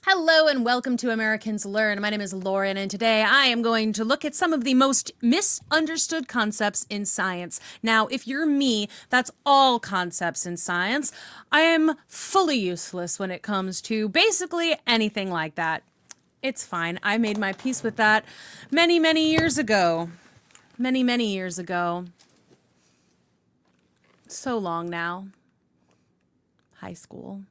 Hello and welcome to Americans Learn. My name is Lauren, and today I am going to look at some of the most misunderstood concepts in science. Now, if you're me, that's all concepts in science. I am fully useless when it comes to basically anything like that. It's fine. I made my peace with that many, many years ago. Many, many years ago. So long now. High school.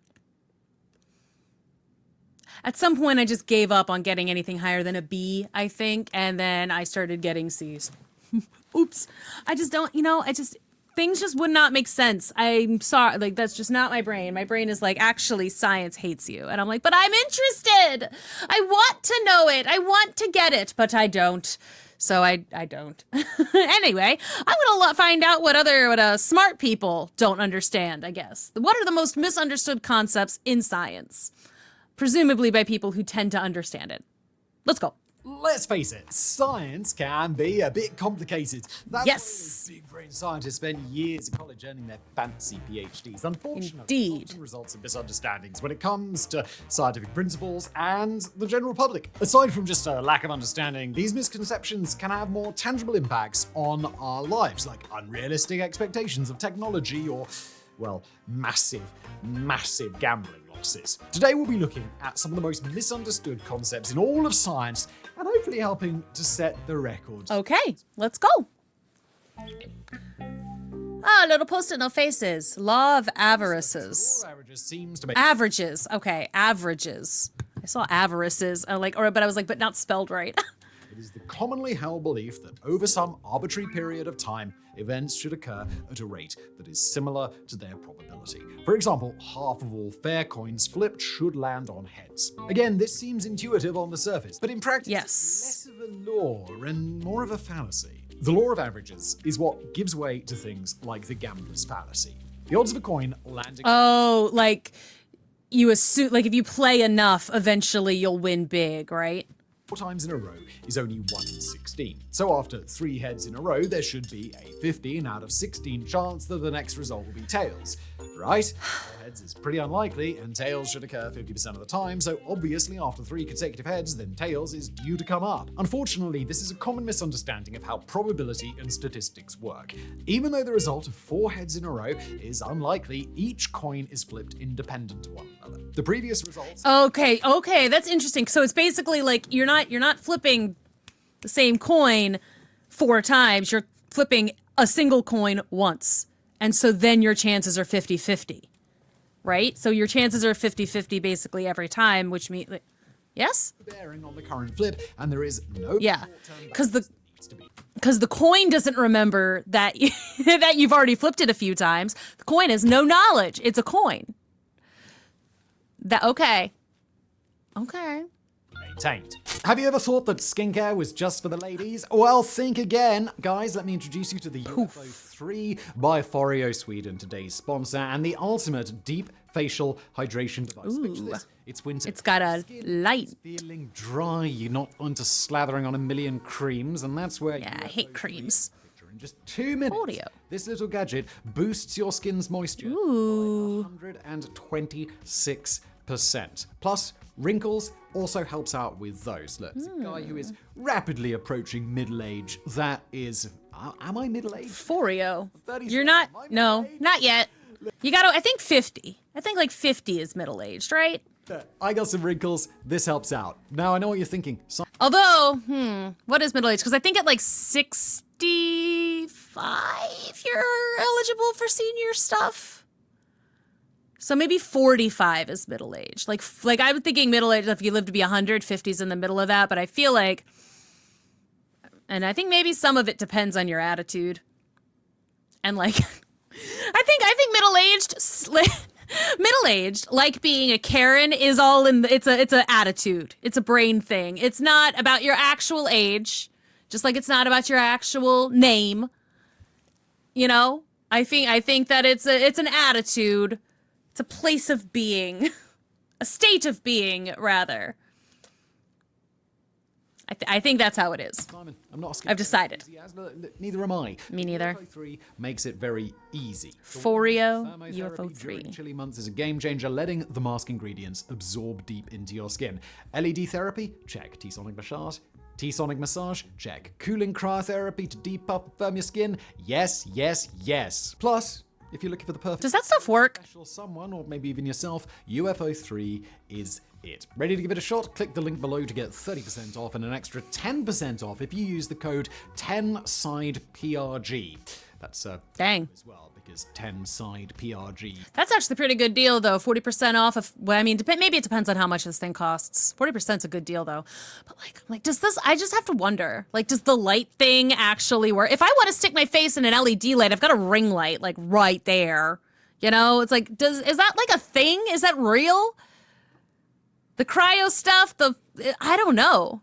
At some point, I just gave up on getting anything higher than a B, I think, and then I started getting C's. Oops. I just don't, things just would not make sense. I'm sorry, that's just not my brain. My brain is like, actually, science hates you. And I'm like, but I'm interested. I want to know it. I want to get it, but I don't. So I don't. Anyway, I want to find out what smart people don't understand, I guess. What are the most misunderstood concepts in science? Presumably by people who tend to understand it. Let's go. Let's face it, science can be a bit complicated. That's yes. why big brain scientists spend years in college earning their fancy PhDs. Unfortunately, indeed, it often results in misunderstandings when it comes to scientific principles and the general public. Aside from just a lack of understanding, these misconceptions can have more tangible impacts on our lives, like unrealistic expectations of technology or, well, massive gambling losses. Today we'll be looking at some of the most misunderstood concepts in all of science and hopefully helping to set the record. Okay, let's go. Little post-it, no faces. Law of averages. Law of averages seems to make averages. Okay, averages. I saw averaces. But I was like, but not spelled right. It is the commonly held belief that over some arbitrary period of time, events should occur at a rate that is similar to their probability. For example, half of all fair coins flipped should land on heads. Again, this seems intuitive on the surface, but in practice, it's less of a law and more of a fallacy. The law of averages is what gives way to things like the gambler's fallacy. The odds of a coin landing... Oh, like you assume, like if you play enough, eventually you'll win big, right? 4 times in a row is only 1 in 16. So after 3 heads in a row, there should be a 15 out of 16 chance that the next result will be tails. Right? Heads is pretty unlikely, and tails should occur 50% of the time, so obviously after 3 consecutive heads, then tails is due to come up. Unfortunately, this is a common misunderstanding of how probability and statistics work. Even though the result of 4 heads in a row is unlikely, each coin is flipped independent of one another. The previous results... Okay, that's interesting. So it's basically like you're not flipping the same coin 4 times, you're flipping a single coin once. And so then your chances are 50-50, right? So your chances are 50-50 basically every time, which means, yes? Bearing on the current flip, and there is no... Yeah, because the coin doesn't remember that, that you've already flipped it a few times. The coin has no knowledge. It's a coin. Okay. Maintained. Have you ever thought that skincare was just for the ladies? Well, think again. Guys, let me introduce you to the UFO 3 by Foreo Sweden, today's sponsor, and the ultimate deep facial hydration device. Ooh. It's winter. It's got a light. Feeling dry, you're not into slathering on a million creams, and that's where... Yeah, I hate creams. In just 2 minutes, Audio. This little gadget boosts your skin's moisture by 126%. Plus, wrinkles also helps out with those. Look, it's a guy who is rapidly approaching middle age. That is... am I middle-aged? Foreo. You're not... No, not yet. You gotta... I think 50. I think like 50 is middle-aged, right? I got some wrinkles. This helps out. Now, I know what you're thinking. Although, what is middle-aged? Because I think at like 65, you're eligible for senior stuff. So maybe 45 is middle-aged. Like I'm thinking middle-aged, if you live to be 100, 50's in the middle of that. But I feel like, and I think maybe some of it depends on your attitude. And like, I think middle-aged, like being a Karen, is all in. It's a attitude. It's a brain thing. It's not about your actual age, just like it's not about your actual name. You know, I think that it's an attitude. It's a place of being, a state of being, rather. I think that's how it is. Simon, I'm not asking. I've decided. Neither am I. Me neither. UFO 3 makes it very easy. Foreo Thermotherapy UFO 3. during chilly months is a game changer, letting the mask ingredients absorb deep into your skin. LED therapy? Check. T-sonic massage? T-sonic massage? Check. Cooling cryotherapy to depuff and firm your skin? Yes, yes, yes. Plus, if you're looking for the perfect Does that stuff work? special someone, or maybe even yourself, UFO 3 is it. Ready to give it a shot? Click the link below to get 30% off and an extra 10% off if you use the code 10SIDEPRG. That's Dang. as well, because 10SIDEPRG. That's actually a pretty good deal, though. 40% off. Well, I mean, maybe it depends on how much this thing costs. 40% is a good deal, though. But does this? I just have to wonder. Does the light thing actually work? If I want to stick my face in an LED light, I've got a ring light, right there. You know, it's is that a thing? Is that real? The cryo stuff. I don't know.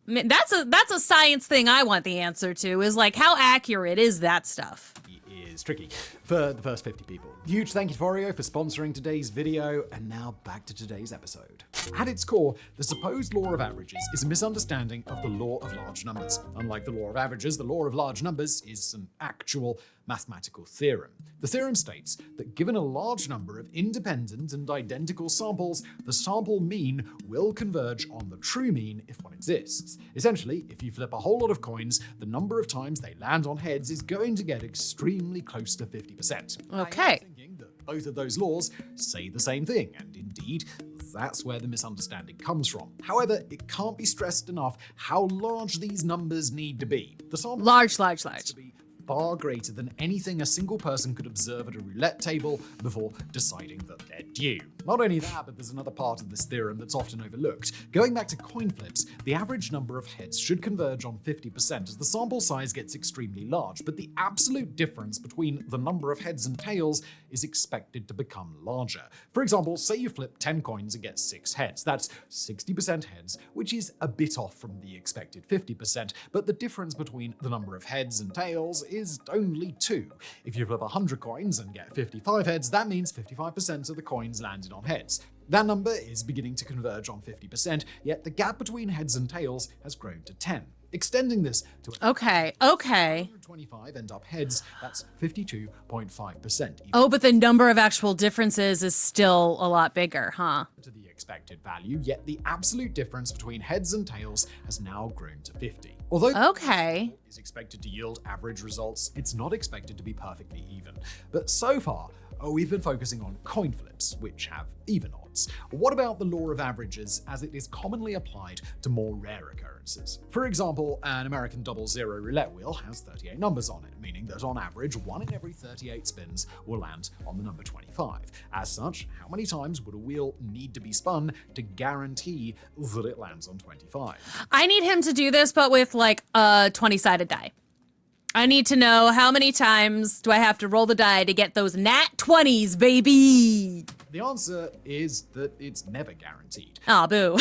I mean, that's a science thing. I want the answer to is how accurate is that stuff? Is tricky for the first 50 people. Huge thank you to Foreo for sponsoring today's video, and now back to today's episode. At its core, the supposed law of averages is a misunderstanding of the law of large numbers. Unlike the law of averages, the law of large numbers is an actual mathematical theorem. The theorem states that given a large number of independent and identical samples, the sample mean will converge on the true mean if one exists. Essentially, if you flip a whole lot of coins, the number of times they land on heads is going to get extremely close to 50%. Okay. Thinking that both of those laws say the same thing, and indeed, that's where the misunderstanding comes from. However, it can't be stressed enough how large these numbers need to be. The sample Large. to be far greater than anything a single person could observe at a roulette table before deciding that they're due. Not only that, but there's another part of this theorem that's often overlooked. Going back to coin flips, the average number of heads should converge on 50% as the sample size gets extremely large, but the absolute difference between the number of heads and tails is expected to become larger. For example, say you flip 10 coins and get 6 heads. That's 60% heads, which is a bit off from the expected 50%, but the difference between the number of heads and tails is only 2. If you flip 100 coins and get 55 heads, that means 55% of the coins landed on heads. That number is beginning to converge on 50%, yet the gap between heads and tails has grown to 10. Extending this to Okay. 125 end up heads, that's 52.5%. Oh, but the number of actual differences is still a lot bigger, huh? To the expected value, yet the absolute difference between heads and tails has now grown to 50. Although Okay. is expected to yield average results, it's not expected to be perfectly even. But so far, we've been focusing on coin flips, which have even odds. What about the law of averages as it is commonly applied to more rare occurrences? For example, an American 00 roulette wheel has 38 numbers on it, meaning that on average, 1 in every 38 spins will land on the number 25. As such, how many times would a wheel need to be spun to guarantee that it lands on 25? I need him to do this, but with a 20-sided die. I need to know how many times do I have to roll the die to get those nat 20s, baby? The answer is that it's never guaranteed. Aw, boo. Law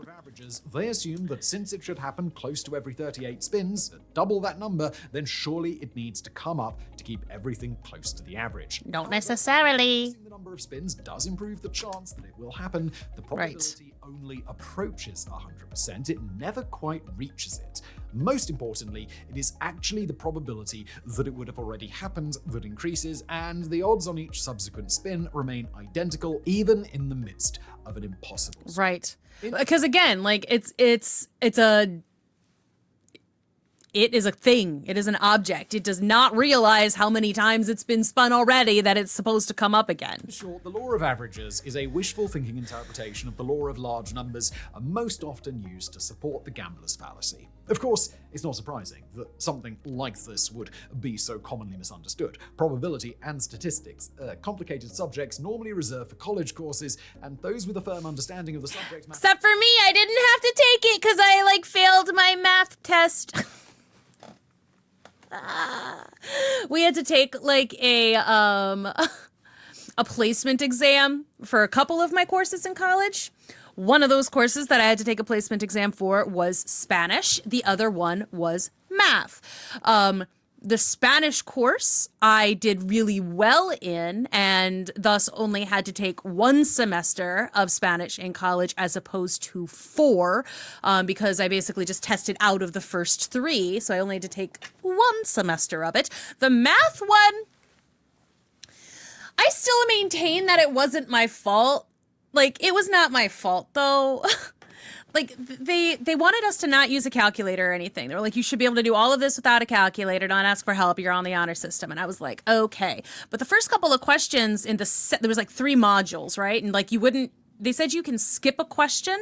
of averages, they assume that since it should happen close to every 38 spins, double that number, then surely it needs to come up to keep everything close to the average. Don't necessarily. Increasing the number of spins does improve the chance that it will happen. The probability only approaches 100%. It never quite reaches it. Most importantly, it is actually the probability that it would have already happened that increases, and the odds on each subsequent spin remain identical even in the midst of an impossible spin. Right. Because again, it is a thing. It is an object. It does not realize how many times it's been spun already that it's supposed to come up again. In short, the law of averages is a wishful thinking interpretation of the law of large numbers, most often used to support the gambler's fallacy. Of course, it's not surprising that something like this would be so commonly misunderstood. Probability and statistics are complicated subjects normally reserved for college courses, and those with a firm understanding of the subject matter. Except for me, I didn't have to take it because I failed my math test. We had to take a placement exam for a couple of my courses in college. One of those courses that I had to take a placement exam for was Spanish. The other one was math. The Spanish course I did really well in, and thus only had to take 1 semester of Spanish in college as opposed to 4, because I basically just tested out of the first 3. So I only had to take 1 semester of it. The math one, I still maintain that it wasn't my fault. Like, it was not my fault, though. Like, they wanted us to not use a calculator or anything. They were like, you should be able to do all of this without a calculator. Don't ask for help. You're on the honor system. And I was like, okay. But the first couple of questions in the set, there was like 3 modules, right? And like, they said you can skip a question,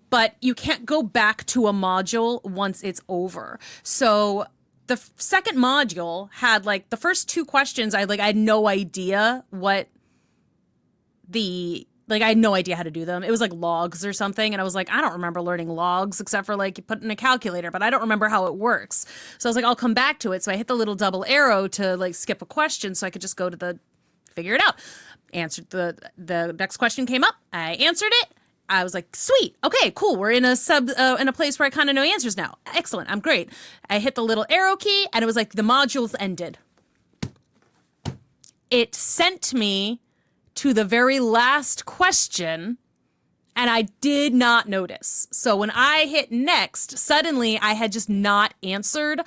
but you can't go back to a module once it's over. So the second module had like the first 2 questions. I had no idea I had no idea how to do them. It was like logs or something. And I was like, I don't remember learning logs except for like you put in a calculator, but I don't remember how it works. So I was like, I'll come back to it. So I hit the little double arrow to like skip a question so I could just go to figure it out. Answered the next question came up. I answered it. I was like, sweet. Okay, cool. We're in a place where I kind of know answers now. Excellent. I'm great. I hit the little arrow key and it was like the module's ended. It sent me to the very last question, and I did not notice. So when I hit next, suddenly I had just not answered.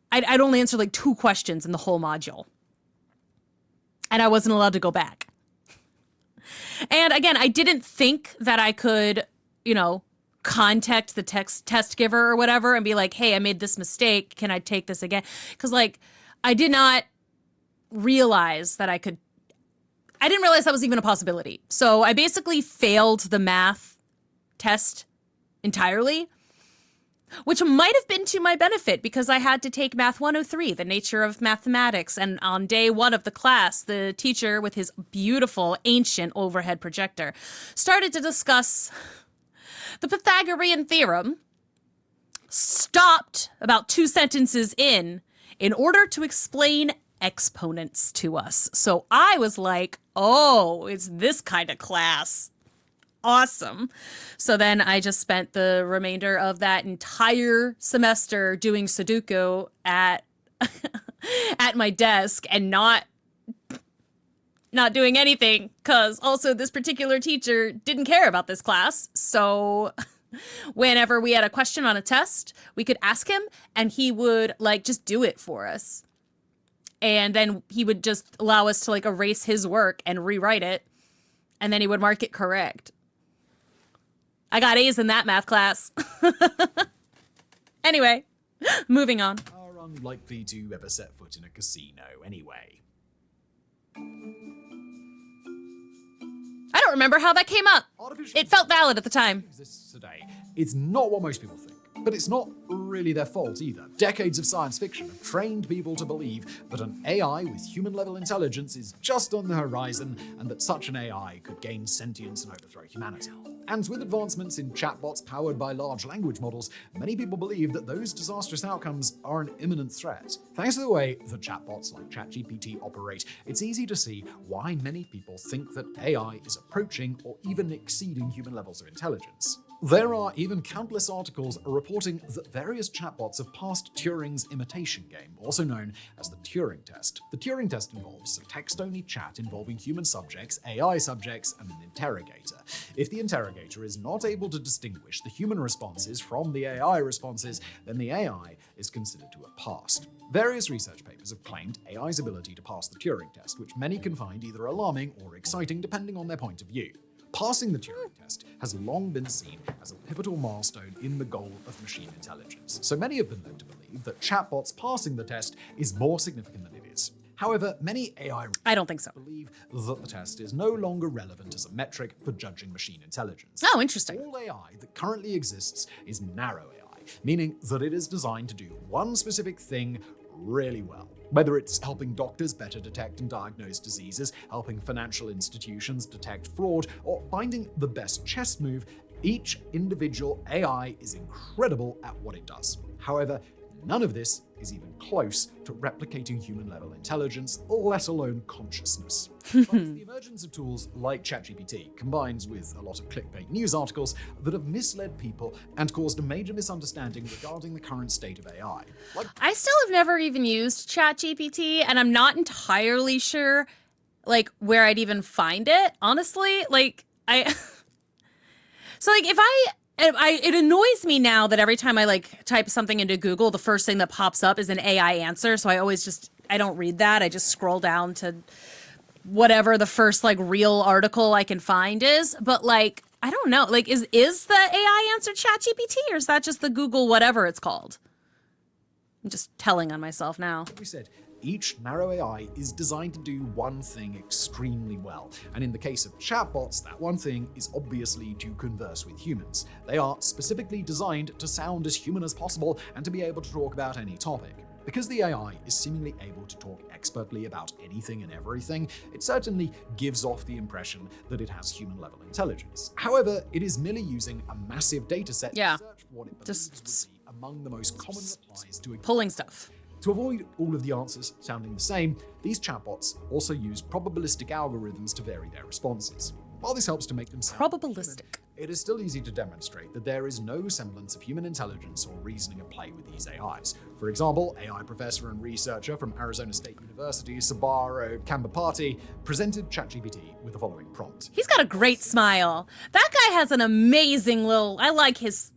I'd only answered like 2 questions in the whole module. And I wasn't allowed to go back. And again, I didn't think that I could, contact the test giver or whatever and be like, hey, I made this mistake. Can I take this again? Because I did not realize that I didn't realize that was even a possibility. So I basically failed the math test entirely, which might have been to my benefit because I had to take Math 103, the nature of mathematics. And on day 1 of the class, the teacher with his beautiful ancient overhead projector started to discuss the Pythagorean theorem, stopped about 2 sentences in order to explain exponents to us. So I was like, oh, it's this kind of class. Awesome. So then I just spent the remainder of that entire semester doing Sudoku at my desk and not doing anything, because also this particular teacher didn't care about this class. So whenever we had a question on a test, we could ask him and he would just do it for us. And then he would just allow us to erase his work and rewrite it. And then he would mark it correct. I got A's in that math class. Anyway, moving on. Are unlikely to ever set foot in a casino anyway. I don't remember how that came up. It felt valid at the time. Exists today. It's not what most people think. But it's not really their fault either. Decades of science fiction have trained people to believe that an AI with human-level intelligence is just on the horizon, and that such an AI could gain sentience and overthrow humanity. And with advancements in chatbots powered by large language models, many people believe that those disastrous outcomes are an imminent threat. Thanks to the way that chatbots like ChatGPT operate, it's easy to see why many people think that AI is approaching or even exceeding human levels of intelligence. There are even countless articles reporting that various chatbots have passed Turing's imitation game, also known as the Turing test. The Turing test involves a text-only chat involving human subjects, AI subjects, and an interrogator. If the interrogator is not able to distinguish the human responses from the AI responses, then the AI is considered to have passed. Various research papers have claimed AI's ability to pass the Turing test, which many can find either alarming or exciting depending on their point of view. Passing the Turing test has long been seen as a pivotal milestone in the goal of machine intelligence. So many have been led to believe that chatbots passing the test is more significant than it is. However, many AI I don't think so. believe that the test is no longer relevant as a metric for judging machine intelligence. Oh, interesting. All AI that currently exists is narrow AI, meaning that it is designed to do one specific thing really well. Whether it's helping doctors better detect and diagnose diseases, helping financial institutions detect fraud, or finding the best chess move, each individual AI is incredible at what it does. However, none of this is even close to replicating human-level intelligence, let alone consciousness. But it's the emergence of tools like ChatGPT, combined with a lot of clickbait news articles, that have misled people and caused a major misunderstanding regarding the current state of AI. I still have never even used ChatGPT, and I'm not entirely sure, like, where I'd even find it, honestly. Like, So, like, it annoys me now that every time I, like, type something into Google, the first thing that pops up is an AI answer, so I don't read that. I just scroll down to whatever the first, like, real article I can find is. But, like, I don't know. Like, is the AI answer ChatGPT, or is that just the Google whatever it's called? I'm just telling on myself now. Like we said, each narrow AI is designed to do one thing extremely well. And in the case of chatbots, that one thing is obviously to converse with humans. They are specifically designed to sound as human as possible and to be able to talk about any topic. Because the AI is seemingly able to talk expertly about anything and everything, it certainly gives off the impression that it has human-level intelligence. However, it is merely using a massive dataset to search for what it believes would be among the most common replies to a pulling stuff. To avoid all of the answers sounding the same, these chatbots also use probabilistic algorithms to vary their responses. While this helps to make them sound probabilistic, human, it is still easy to demonstrate that there is no semblance of human intelligence or reasoning at play with these AIs. For example, AI professor and researcher from Arizona State University, Sabaro Kambapati, presented ChatGPT with the following prompt. He's got a great smile. That guy has an amazing I like his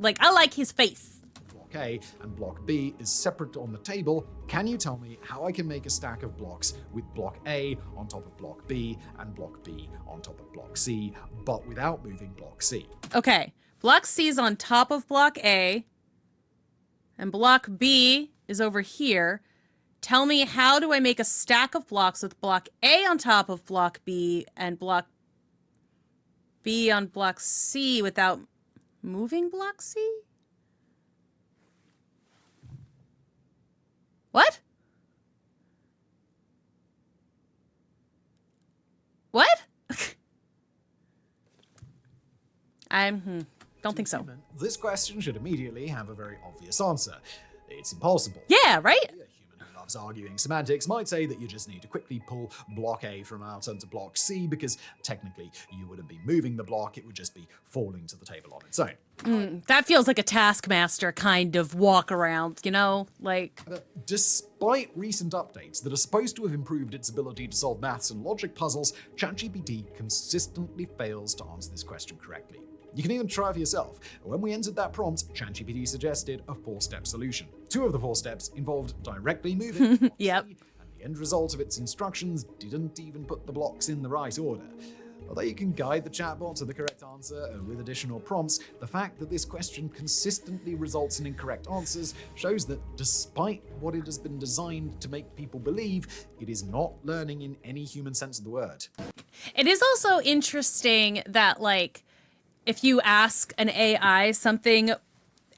face. Block A and block B is separate on the table. Can you tell me how I can make a stack of blocks with block A on top of block B and block B on top of block C, but without moving block C? Okay, block C is on top of block A, and block B is over here. Tell me, how do I make a stack of blocks with block A on top of block B and block B on block C without moving block C? What? What? Don't think so. This question should immediately have a very obvious answer. It's impossible. Yeah, right? A human who loves arguing semantics might say that you just need to quickly pull block A from out onto block C because technically you wouldn't be moving the block, it would just be falling to the table on its own. That feels like a Taskmaster kind of walk around, you know? Like, despite recent updates that are supposed to have improved its ability to solve maths and logic puzzles, ChatGPT consistently fails to answer this question correctly. You can even try for yourself. When we entered that prompt, ChatGPT suggested a 4-step solution. 2 of the 4 steps involved directly moving block Yep. C, and the end result of its instructions didn't even put the blocks in the right order. Although you can guide the chatbot to the correct answer with additional prompts, the fact that this question consistently results in incorrect answers shows that despite what it has been designed to make people believe, it is not learning in any human sense of the word. it is also interesting that, like, if you ask an AI something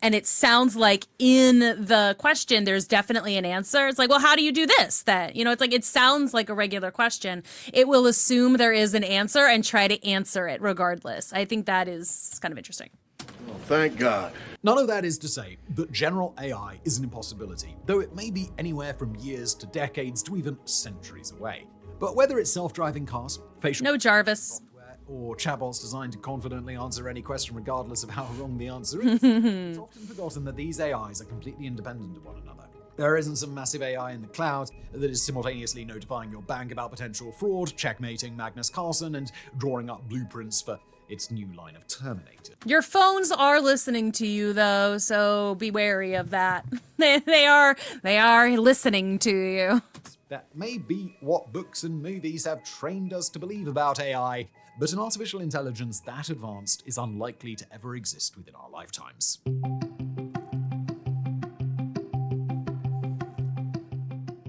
and it sounds like in the question there's definitely an answer, it's like, well, how do you do this? That, you know, it's like, it sounds like a regular question. It will assume there is an answer and try to answer it regardless. I think that is kind of interesting. Oh, thank God. None of that is to say that general AI is an impossibility, though it may be anywhere from years to decades to even centuries away. But whether it's self-driving cars, facial No Jarvis. or chatbots designed to confidently answer any question regardless of how wrong the answer is, it's often forgotten that these AIs are completely independent of one another. There isn't some massive AI in the cloud that is simultaneously notifying your bank about potential fraud, checkmating Magnus Carlsen, and drawing up blueprints for its new line of Terminator. Your phones are listening to you, though, so be wary of that. They are listening to you. That may be what books and movies have trained us to believe about AI, but an artificial intelligence that advanced is unlikely to ever exist within our lifetimes.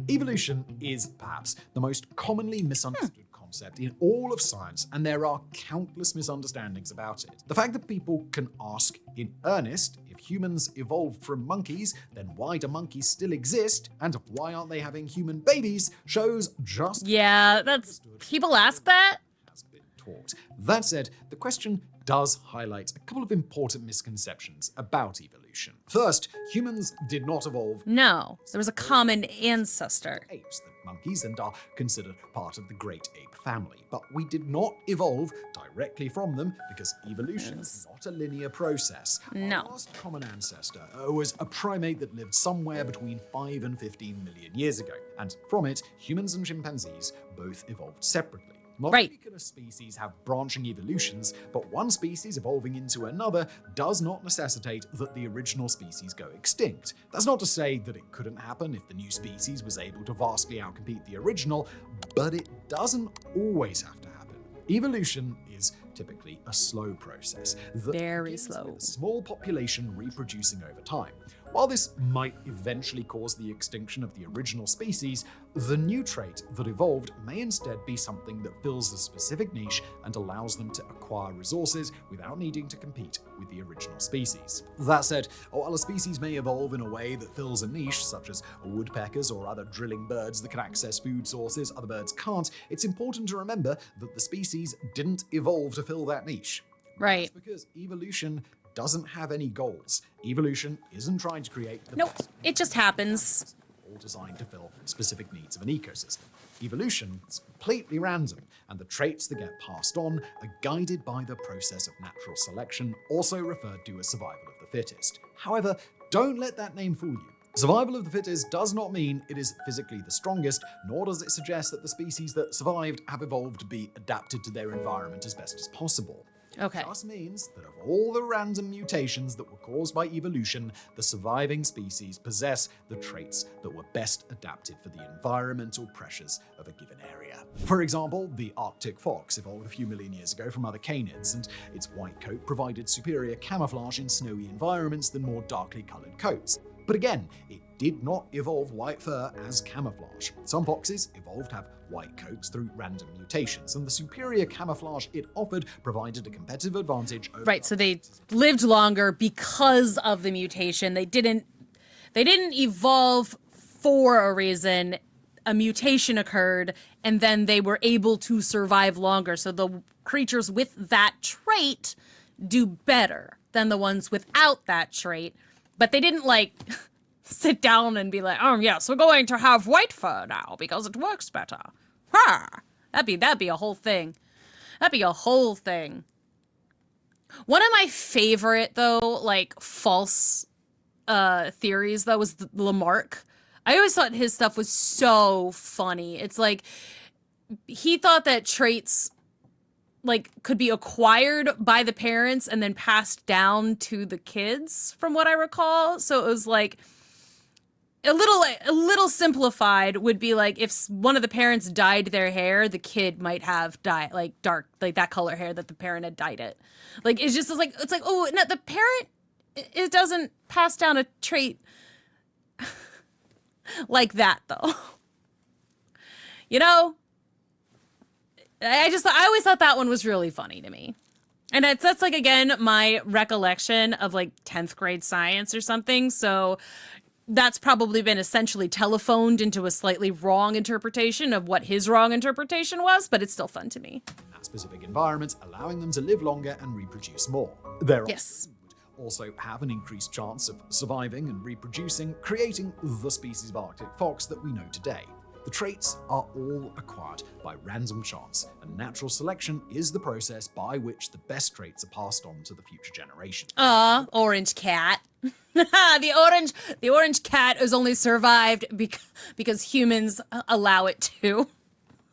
Evolution is perhaps the most commonly misunderstood concept in all of science, and there are countless misunderstandings about it. The fact that people can ask in earnest, if humans evolved from monkeys, then why do monkeys still exist, and why aren't they having human babies, shows just Yeah, that's... People ask that? has been taught. That said, the question does highlight a couple of important misconceptions about evolution. First, humans did not evolve No, there was a common ancestor. apes, the monkeys, and are considered part of the great ape family. But we did not evolve directly from them because evolution is not a linear process. No. Our last common ancestor was a primate that lived somewhere between 5 and 15 million years ago. And from it, humans and chimpanzees both evolved separately. Not Right. only can a species have branching evolutions, but one species evolving into another does not necessitate that the original species go extinct. That's not to say that it couldn't happen if the new species was able to vastly outcompete the original, but it doesn't always have to happen. Evolution is typically a slow process that Very begins slow. with a small population reproducing over time. While this might eventually cause the extinction of the original species, the new trait that evolved may instead be something that fills a specific niche and allows them to acquire resources without needing to compete with the original species. That said, while a species may evolve in a way that fills a niche, such as woodpeckers or other drilling birds that can access food sources other birds can't, it's important to remember that the species didn't evolve to fill that niche. Right. That's because evolution doesn't have any goals. Evolution isn't trying to create the Nope, best it just happens. all designed to fill specific needs of an ecosystem. Evolution is completely random, and the traits that get passed on are guided by the process of natural selection, also referred to as survival of the fittest. However, don't let that name fool you. Survival of the fittest does not mean it is physically the strongest, nor does it suggest that the species that survived have evolved to be adapted to their environment as best as possible. Okay. It just means that of all the random mutations that were caused by evolution, the surviving species possess the traits that were best adapted for the environmental pressures of a given area. For example, the Arctic fox evolved a few million years ago from other canids, and its white coat provided superior camouflage in snowy environments than more darkly colored coats. But again, it did not evolve white fur as camouflage. Some foxes evolved to have white coats through random mutations, and the superior camouflage it offered provided a competitive advantage over Right, so they lived longer because of the mutation. They didn't evolve for a reason. A mutation occurred, and then they were able to survive longer. So the creatures with that trait do better than the ones without that trait. But they didn't sit down and be like, oh yes, we're going to have white fur now because it works better. Ha! That'd be a whole thing. That'd be a whole thing. One of my favorite though, false theories though was Lamarck. I always thought his stuff was so funny. It's like he thought that traits could be acquired by the parents and then passed down to the kids, from what I recall. So it was a little simplified would be if one of the parents dyed their hair, the kid might have dyed dark, that color hair that the parent had dyed it. It's just oh no, the parent, it doesn't pass down a trait like that though. You know? I always thought that one was really funny to me. And that's again, my recollection of 10th grade science or something. So that's probably been essentially telephoned into a slightly wrong interpretation of what his wrong interpretation was, but it's still fun to me. that specific environment, allowing them to live longer and reproduce more. Their Yes. would also have an increased chance of surviving and reproducing, creating the species of Arctic fox that we know today. The traits are all acquired by random chance, and natural selection is the process by which the best traits are passed on to the future generations. Orange cat. the orange cat has only survived because humans allow it to.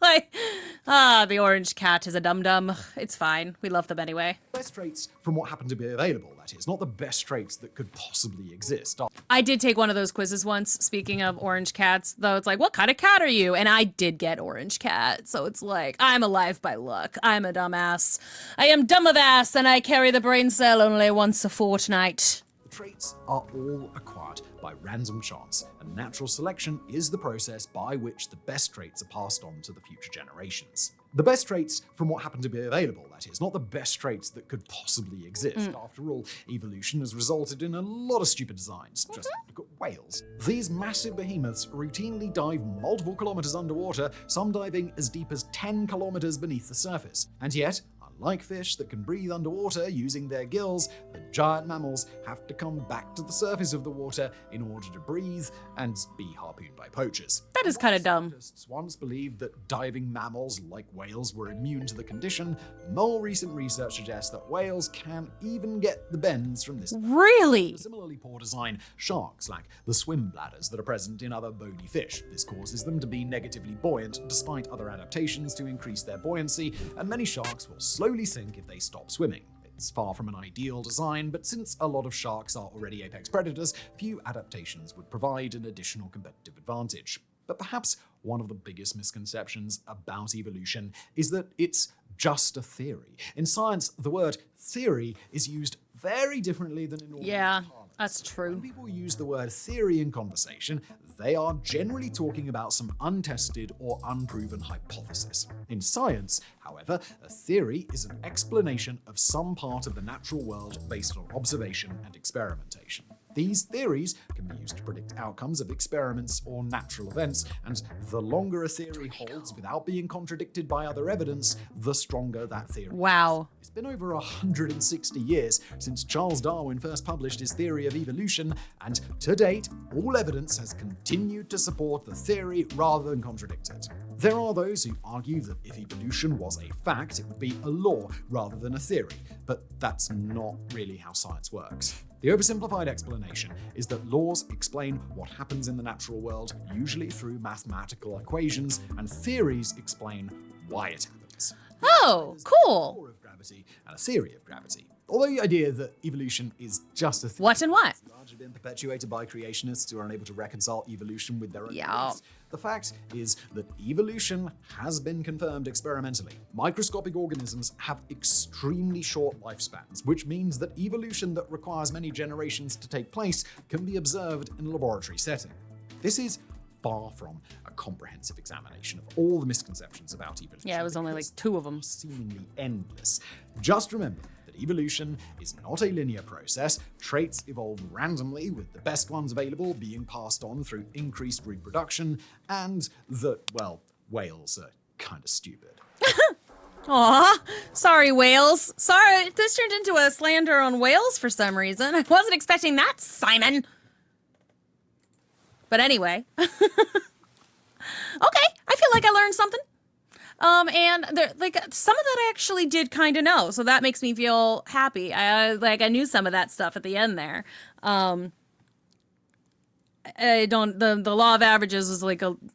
The orange cat is a dum-dum. It's fine. We love them anyway. Best traits from what happened to be available, that is, not the best traits that could possibly exist. I did take one of those quizzes once, speaking of orange cats, though. It's what kind of cat are you? And I did get orange cat. So it's I'm alive by luck. I'm a dumbass. I am dumb of ass, and I carry the brain cell only once a fortnight. The traits are all acquired by random chance, and natural selection is the process by which the best traits are passed on to the future generations. The best traits from what happened to be available, that is, not the best traits that could possibly exist. After all, evolution has resulted in a lot of stupid designs. Just look at whales. These massive behemoths routinely dive multiple kilometers underwater, some diving as deep as 10 kilometers beneath the surface. And yet, Like fish that can breathe underwater using their gills, the giant mammals have to come back to the surface of the water in order to breathe and be harpooned by poachers. That is kind of dumb. Scientists once believed that diving mammals like whales were immune to the condition. More recent research suggests that whales can even get the bends from this. Really? For similarly poor design, sharks lack the swim bladders that are present in other bony fish. This causes them to be negatively buoyant despite other adaptations to increase their buoyancy, and many sharks will slowly sink if they stop swimming. It's far from an ideal design, but since a lot of sharks are already apex predators, few adaptations would provide an additional competitive advantage. But perhaps one of the biggest misconceptions about evolution is that it's just a theory. In science, the word theory is used very differently than in ordinary parlance. That's true. When people use the word theory in conversation, they are generally talking about some untested or unproven hypothesis. In science, however, a theory is an explanation of some part of the natural world based on observation and experimentation. These theories can be used to predict outcomes of experiments or natural events, and the longer a theory holds without being contradicted by other evidence, the stronger that theory is. Wow. It's been over 160 years since Charles Darwin first published his theory of evolution, and to date, all evidence has continued to support the theory rather than contradict it. There are those who argue that if evolution was a fact, it would be a law rather than a theory, but that's not really how science works. The oversimplified explanation is that laws explain what happens in the natural world, usually through mathematical equations, and theories explain why it happens. Oh, cool. Law of gravity and a theory of gravity. Although the idea that evolution is just a theory What and what? has largely been perpetuated by creationists who are unable to reconcile evolution with their own Yeah. beliefs, the fact is that evolution has been confirmed experimentally. Microscopic organisms have extremely short lifespans, which means that evolution that requires many generations to take place can be observed in a laboratory setting. This is far from a comprehensive examination of all the misconceptions about evolution. Yeah, it was only like 2 of them. Seemingly endless. Just remember that evolution is not a linear process. Traits evolve randomly, with the best ones available being passed on through increased reproduction, and that, well, whales are kind of stupid. Aw, sorry, whales. Sorry, this turned into a slander on whales for some reason. I wasn't expecting that, Simon. But anyway. Okay, I feel like I learned something. And there, like, some of that I actually did kind of know, so that makes me feel happy. I knew some of that stuff at the end there. The law of averages is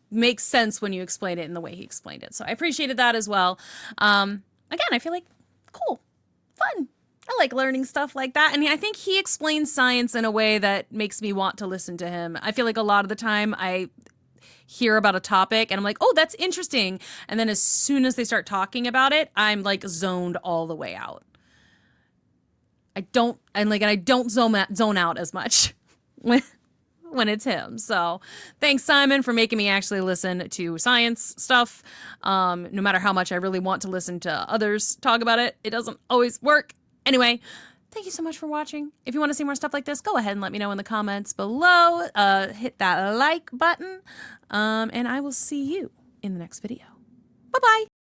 makes sense when you explain it in the way he explained it. So I appreciated that as well. Again, I feel like cool, fun. I like learning stuff like that. And I think he explains science in a way that makes me want to listen to him. I feel like a lot of the time I hear about a topic and I'm like, oh, that's interesting. And then as soon as they start talking about it, I'm like zoned all the way out. I don't zone out as much when it's him. So thanks, Simon, for making me actually listen to science stuff. No matter how much I really want to listen to others talk about it, it doesn't always work. Anyway, thank you so much for watching. If you want to see more stuff like this, go ahead and let me know in the comments below. Hit that like button. And I will see you in the next video. Bye-bye.